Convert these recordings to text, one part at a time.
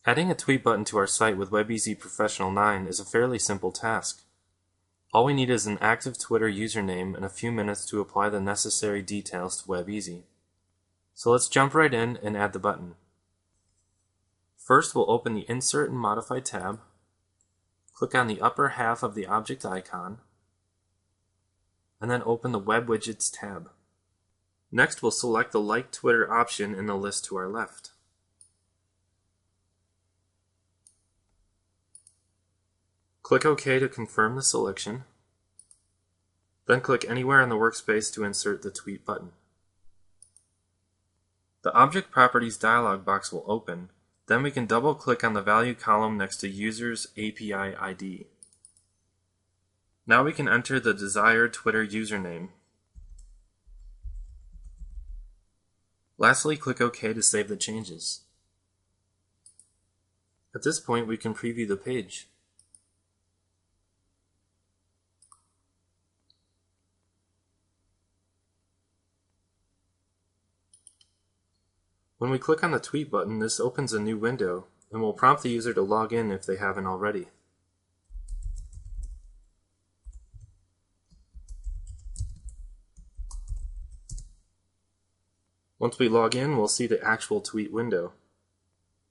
Adding a tweet button to our site with WebEasy Professional 9 is a fairly simple task. All we need is an active Twitter username and a few minutes to apply the necessary details to WebEasy. So let's jump right in and add the button. First, we'll open the Insert and Modify tab, click on the upper half of the object icon, and then open the Web Widgets tab. Next, we'll select the Like Twitter option in the list to our left. Click OK to confirm the selection. Then click anywhere on the workspace to insert the tweet button. The Object Properties dialog box will open. Then we can double-click on the value column next to User's API ID. Now we can enter the desired Twitter username. Lastly, click OK to save the changes. At this point, we can preview the page. When we click on the tweet button, this opens a new window and will prompt the user to log in if they haven't already. Once we log in, we'll see the actual tweet window.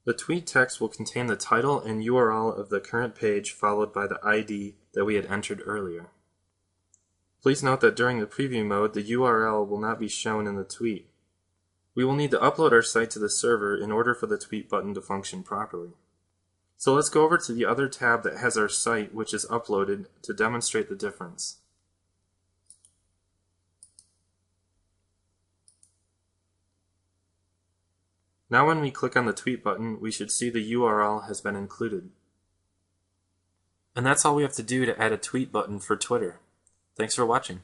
The tweet text will contain the title and URL of the current page followed by the ID that we had entered earlier. Please note that during the preview mode, the URL will not be shown in the tweet. We will need to upload our site to the server in order for the tweet button to function properly. So let's go over to the other tab that has our site, which is uploaded, to demonstrate the difference. Now when we click on the tweet button, we should see the URL has been included. And that's all we have to do to add a tweet button for Twitter. Thanks for watching.